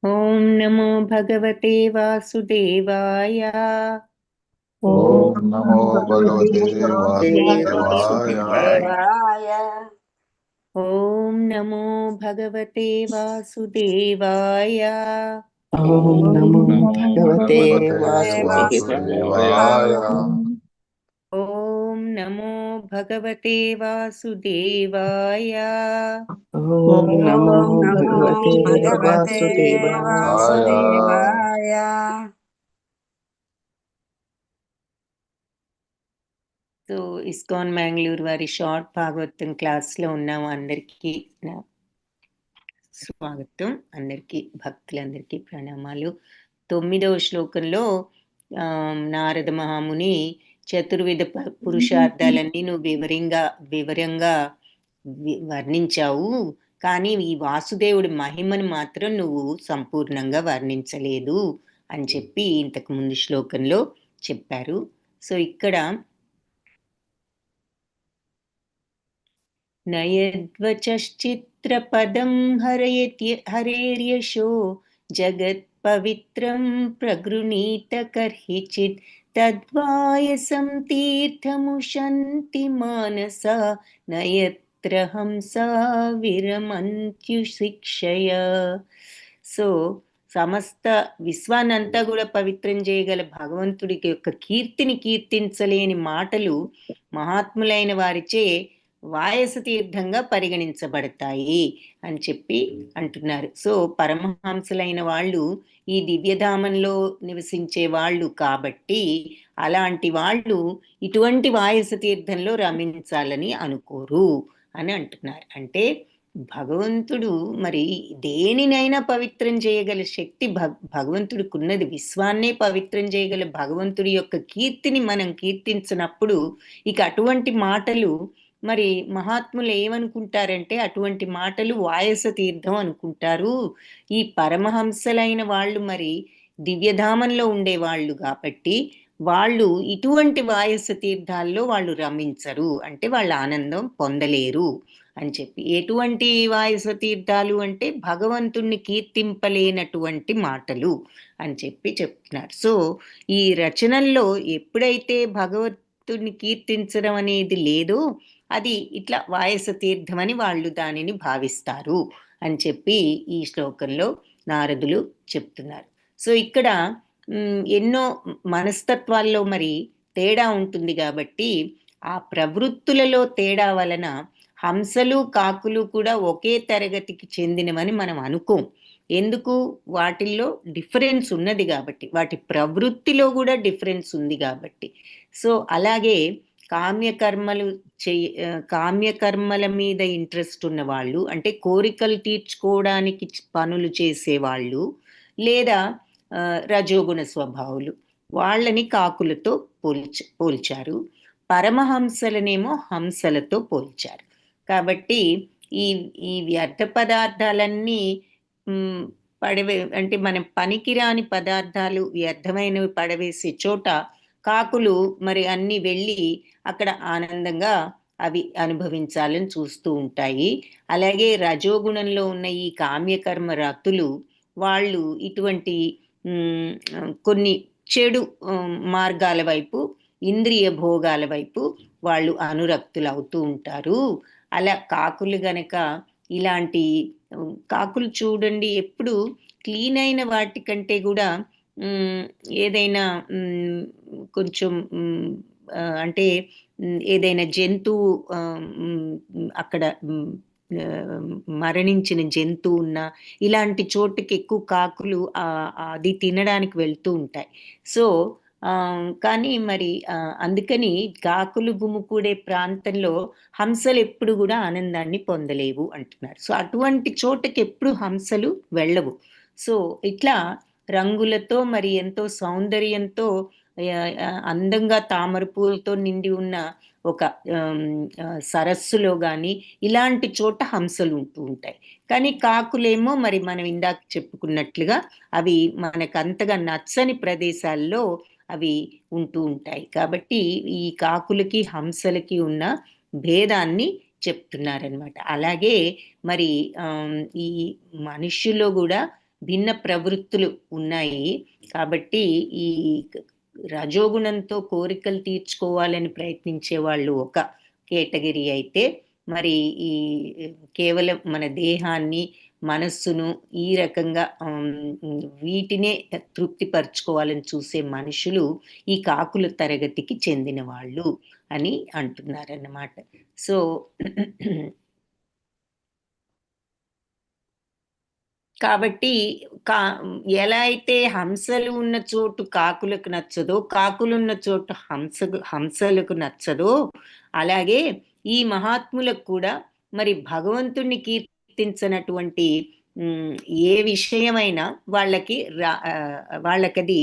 ఓం నమో భగవతే వాసుదేవాయ. ఓం నమో భగవతే వాసుదేవాయ. వాసుదేవాయ. ఓం నమో భగవతే వాసుదేవాయ. ఓం నమో భగవతే వాసుదేవాయ. ఓం నమో భగవతే వాసుదేవాయ. ఓం నమో ఓం నమో భగవతే భగవతే వాసుదేవాయ. వాసుదేవాయ. సో ఇస్కాన్ మ్యాంగ్లూర్ వారి షార్ట్ భాగవతం క్లాస్లో ఉన్నాం. అందరికీ నా స్వాగతం. అందరికీ భక్తులందరికీ ప్రణామాలు. 9వ శ్లోకంలో నారద మహాముని చతుర్విధ పురుషార్థాలన్నీ నువ్వు వివరంగా వర్ణించావు, కానీ ఈ వాసుదేవుడి మహిమను మాత్రం నువ్వు సంపూర్ణంగా వర్ణించలేదు అని చెప్పి ఇంతకు ముందు శ్లోకంలో చెప్పారు. సో ఇక్కడ నయద్వచశ్చిత్రపదం హరేర్యశో జగత్పవిత్రం ప్రగృణీత కర్హిచిత్ తద్వాయసం తీర్థముషంతి మానసా నయత్ర హంసా విరమంత్యుశిక్షయ. సో సమస్త విశ్వానంతా కూడా పవిత్రం చేయగల భగవంతుడికి యొక్క కీర్తిని కీర్తించలేని మాటలు మహాత్ములైన వారిచే వాయస తీర్థంగా పరిగణించబడతాయి అని చెప్పి అంటున్నారు. సో పరమహంసలైన వాళ్ళు ఈ దివ్యధామంలో నివసించే వాళ్ళు కాబట్టి అలాంటి వాళ్ళు ఇటువంటి వాయస తీర్థంలో రమించాలని అనుకోరు అని అంటున్నారు. అంటే భగవంతుడు మరి దేనినైనా పవిత్రం చేయగల శక్తి భగవంతుడికి ఉన్నది. విశ్వాన్నే పవిత్రం చేయగల భగవంతుడి యొక్క కీర్తిని మనం కీర్తించినప్పుడు ఇక అటువంటి మాటలు మరి మహాత్ములు ఏమనుకుంటారంటే అటువంటి మాటలు వాయస తీర్థం అనుకుంటారు. ఈ పరమహంసలైన వాళ్ళు మరి దివ్యధామంలో ఉండేవాళ్ళు కాబట్టి వాళ్ళు ఇటువంటి వాయస తీర్థాల్లో వాళ్ళు రమించరు, అంటే వాళ్ళ ఆనందం పొందలేరు అని చెప్పి. ఎటువంటి వాయస తీర్థాలు అంటే భగవంతుణ్ణి కీర్తింపలేనటువంటి మాటలు అని చెప్పి చెప్తున్నారు. సో ఈ రచనల్లో ఎప్పుడైతే భగవంతుణ్ణి కీర్తించడం అనేది లేదో అది ఇట్లా వాయస తీర్థం అని వాళ్ళు దానిని భావిస్తారు అని చెప్పి ఈ శ్లోకంలో నారదులు చెప్తున్నారు. సో ఇక్కడ ఎన్నో మనస్తత్వాల్లో మరి తేడా ఉంటుంది కాబట్టి ఆ ప్రవృత్తులలో తేడా వలన హంసలు కాకులు కూడా ఒకే తరగతికి చెందినవని మనం అనుకోం. ఎందుకు? వాటిల్లో డిఫరెన్స్ ఉన్నది కాబట్టి, వాటి ప్రవృత్తిలో కూడా డిఫరెన్స్ ఉంది కాబట్టి. సో అలాగే కామ్యకర్మల మీద ఇంట్రెస్ట్ ఉన్న వాళ్ళు, అంటే కోరికలు తీర్చుకోవడానికి పనులు చేసేవాళ్ళు, లేదా రజోగుణ స్వభావులు, వాళ్ళని కాకులతో పోల్చారు. పరమహంసలనేమో హంసలతో పోల్చారు. కాబట్టి ఈ వ్యర్థ పదార్థాలన్నీ అంటే మనం పనికిరాని పదార్థాలు వ్యర్థమైనవి పడవేసే చోట కాకులు మరి అన్ని వెళ్ళి అక్కడ ఆనందంగా అవి అనుభవించాలని చూస్తూ ఉంటాయి. అలాగే రజోగుణంలో ఉన్న ఈ కామ్యకర్మ రతులు వాళ్ళు ఇటువంటి కొన్ని చెడు మార్గాల వైపు, ఇంద్రియ భోగాల వైపు వాళ్ళు అనురక్తులు అవుతూ ఉంటారు. అలా కాకులు గనక ఇలాంటి కాకులు చూడండి, ఎప్పుడు క్లీన్ అయిన వాటికంటే కూడా ఏదైనా కొంచెం అంటే ఏదైనా జంతువు అక్కడ మరణించిన జంతువు ఉన్న ఇలాంటి చోటుకి ఎక్కువ కాకులు అది తినడానికి వెళ్తూ ఉంటాయి. సో కానీ మరి అందుకని కాకులు గుమికూడే ప్రాంతంలో హంసలు ఎప్పుడు కూడా ఆనందాన్ని పొందలేవు అంటున్నారు. సో అటువంటి చోటకి ఎప్పుడు హంసలు వెళ్ళవు. సో ఇట్లా రంగులతో మరి ఎంతో సౌందర్యంతో అందంగా తామర పూలతో నిండి ఉన్న ఒక సరస్సులో కానీ ఇలాంటి చోట హంసలు ఉంటూ ఉంటాయి. కానీ కాకులేమో మరి మనం ఇందాక చెప్పుకున్నట్లుగా అవి మనకు అంతగా నచ్చని ప్రదేశాల్లో అవి ఉంటూ ఉంటాయి. కాబట్టి ఈ కాకులకి హంసలకి ఉన్న భేదాన్ని చెప్తున్నారనమాట. అలాగే మరి ఈ మనుష్యుల్లో కూడా భిన్న ప్రవృత్తులు ఉన్నాయి. కాబట్టి ఈ రజోగుణంతో కోరికలు తీర్చుకోవాలని ప్రయత్నించే వాళ్ళు ఒక కేటగిరీ అయితే, మరి ఈ కేవలం మన దేహాన్ని, మనస్సును ఈ రకంగా వీటినే తృప్తిపరచుకోవాలని చూసే మనుషులు ఈ కాకుల తరగతికి చెందిన వాళ్ళు అని అంటున్నారన్నమాట. సో కాబట్టి కా ఎలా అయితే హంసలు ఉన్న చోటు కాకులకు నచ్చదో, కాకులున్న చోటు హంసలకు నచ్చదో, అలాగే ఈ మహాత్ములకు కూడా మరి భగవంతుణ్ణి కీర్తించినటువంటి ఏ విషయమైనా వాళ్ళకది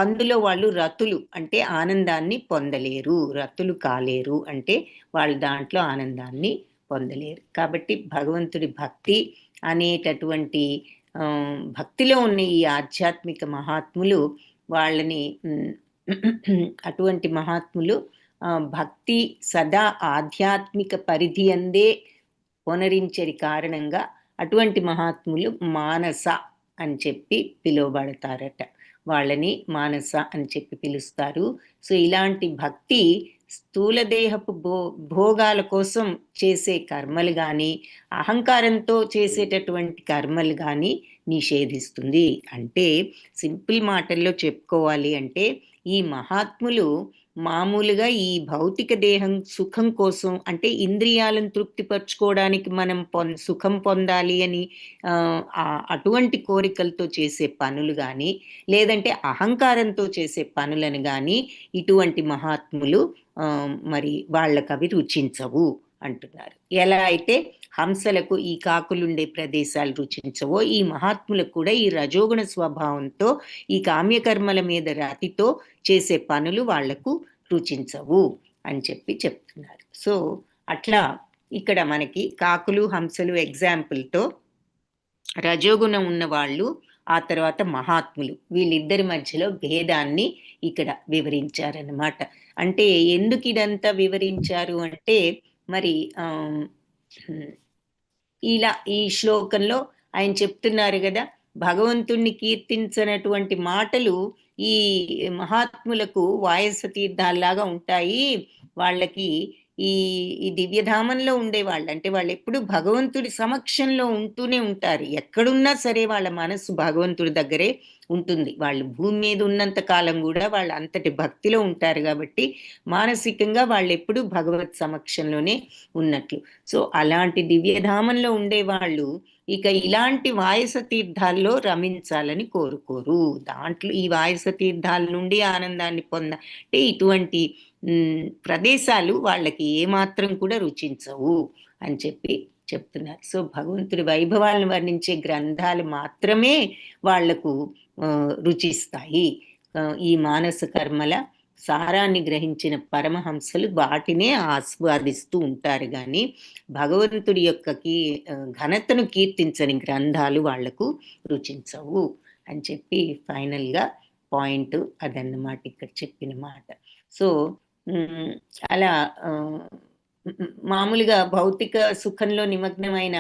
అందులో వాళ్ళు రతులు అంటే ఆనందాన్ని పొందలేరు, రతులు కాలేరు, అంటే వాళ్ళు దాంట్లో ఆనందాన్ని పొందలేరు. కాబట్టి భగవంతుడి భక్తి అనేటటువంటి భక్తిలో ఉన్న ఈ ఆధ్యాత్మిక మహాత్ములు వాళ్ళని అటువంటి మహాత్ములు భక్తి సదా ఆధ్యాత్మిక పరిధి అందే పునరించరి కారణంగా అటువంటి మహాత్ములు మానస అని చెప్పి పిలువబడతారట. వాళ్ళని మానస అని చెప్పి పిలుస్తారు. సో ఇలాంటి భక్తి స్థూలదేహపు భోగాల కోసం చేసే కర్మలు కానీ, అహంకారంతో చేసేటటువంటి కర్మలు కానీ నిషేధిస్తుంది. అంటే సింపుల్ మాటల్లో చెప్పుకోవాలి అంటే, ఈ మహాత్ములు మామూలుగా ఈ భౌతిక దేహం సుఖం కోసం, అంటే ఇంద్రియాలను తృప్తిపరచుకోవడానికి మనం సుఖం పొందాలి అని అటువంటి కోరికలతో చేసే పనులు కానీ, లేదంటే అహంకారంతో చేసే పనులను కానీ ఇటువంటి మహాత్ములు మరి వాళ్ళకవి రుచించవు అంటున్నారు. ఎలా అయితే హంసలకు ఈ కాకులుండే ప్రదేశాలు రుచించవో, ఈ మహాత్ములకు కూడా ఈ రజోగుణ స్వభావంతో ఈ కామ్యకర్మల మీద రాతితో చేసే పనులు వాళ్లకు రుచించవు అని చెప్పి చెప్తున్నారు. సో అట్లా ఇక్కడ మనకి కాకులు హంసలు ఎగ్జాంపుల్తో రజోగుణం ఉన్న వాళ్ళు, ఆ తర్వాత మహాత్ములు, వీళ్ళిద్దరి మధ్యలో భేదాన్ని ఇక్కడ వివరించారన్నమాట. అంటే ఎందుకు ఇదంతా వివరించారు అంటే, మరి ఇలా ఈ శ్లోకంలో ఆయన చెప్తున్నారు కదా, భగవంతుణ్ణి కీర్తించినటువంటి మాటలు ఈ మహాత్ములకు వాయస తీర్థాల్లాగా ఉంటాయి. వాళ్ళకి ఈ దివ్యధామంలో ఉండేవాళ్ళు, అంటే వాళ్ళు ఎప్పుడు భగవంతుడి సమక్షంలో ఉంటూనే ఉంటారు. ఎక్కడున్నా సరే వాళ్ళ మనస్సు భగవంతుడి దగ్గరే ఉంటుంది. వాళ్ళు భూమి మీద ఉన్నంత కాలం కూడా వాళ్ళు అంతటి భక్తిలో ఉంటారు కాబట్టి మానసికంగా వాళ్ళు ఎప్పుడు భగవత్ సమక్షంలోనే ఉన్నట్లు. సో అలాంటి దివ్యధామంలో ఉండేవాళ్ళు ఇక ఇలాంటి వాయస తీర్థాల్లో రమించాలని కోరుకోరు. దాంట్లో ఈ వాయస తీర్థాల నుండి ఆనందాన్ని అంటే ఇటువంటి ప్రదేశాలు వాళ్ళకి ఏమాత్రం కూడా రుచించవు అని చెప్పి చెప్తున్నారు. సో భగవంతుడి వైభవాలను వర్ణించే గ్రంథాలు మాత్రమే వాళ్లకు రుచిస్తాయి. ఈ మానస కర్మల సారాన్ని గ్రహించిన పరమహంసలు వాటినే ఆస్వాదిస్తూ ఉంటారు, కానీ భగవంతుడి యొక్క ఘనతను కీర్తించని గ్రంథాలు వాళ్లకు రుచించవు అని చెప్పి ఫైనల్గా పాయింట్ అదన్నమాట ఇక్కడ చెప్పిన మాట. సో అలా మామూలుగా భౌతిక సుఖంలో నిమగ్నమైన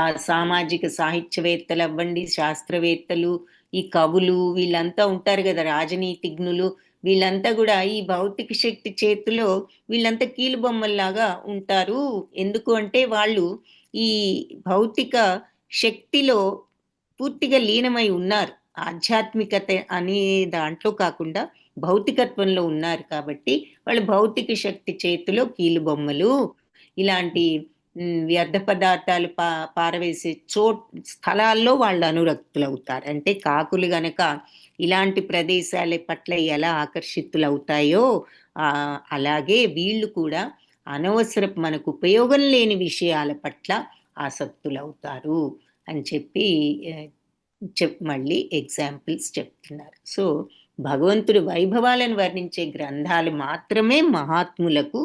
ఆ సామాజిక సాహిత్యవేత్తలు అవ్వండి, శాస్త్రవేత్తలు, ఈ కవులు, వీళ్ళంతా ఉంటారు కదా, రాజనీతిజ్ఞులు, వీళ్ళంతా కూడా ఈ భౌతిక శక్తి చేతిలో వీళ్ళంతా కీలుబొమ్మల్లాగా ఉంటారు. ఎందుకు అంటే వాళ్ళు ఈ భౌతిక శక్తిలో పూర్తిగా లీనమై ఉన్నారు. ఆధ్యాత్మికత అనే దాంట్లో కాకుండా భౌతికత్వంలో ఉన్నారు కాబట్టి వాళ్ళు భౌతిక శక్తి చేతిలో కీలుబొమ్మలు, ఇలాంటి వ్యర్థ పదార్థాలు పారవేసే స్థలాల్లో వాళ్ళు అనురక్తులు అవుతారు. అంటే కాకులు గనక ఇలాంటి ప్రదేశాల పట్ల ఎలా ఆకర్షితులవుతాయో అలాగే వీళ్ళు కూడా అనవసరపు మనకు ఉపయోగం లేని విషయాల పట్ల ఆసక్తులవుతారు అని చెప్పి మళ్ళీ ఎగ్జాంపుల్స్ చెప్తున్నారు. సో భగవంతుడి వైభవాలను వర్ణించే గ్రంథాలు మాత్రమే మహాత్ములకు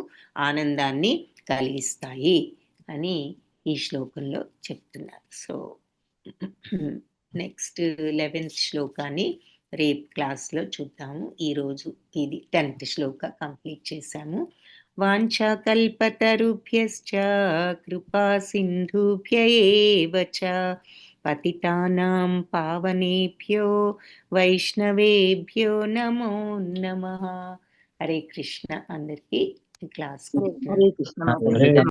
ఆనందాన్ని కలిగిస్తాయి అని ఈ శ్లోకంలో చెప్తున్నారు. సో నెక్స్ట్ 11th శ్లోకాన్ని రేపు క్లాస్లో చూద్దాము. ఈరోజు ఇది 10th శ్లోక కంప్లీట్ చేశాము. వాంఛాకల్పతరుభ్యశ్చ కృపా సింధుభ్య ఏవ చ పతితానాం పావనేభ్యో వైష్ణవేభ్యో నమో నమః. హరే కృష్ణ. అందరికీ క్లాస్ హరే కృష్ణ.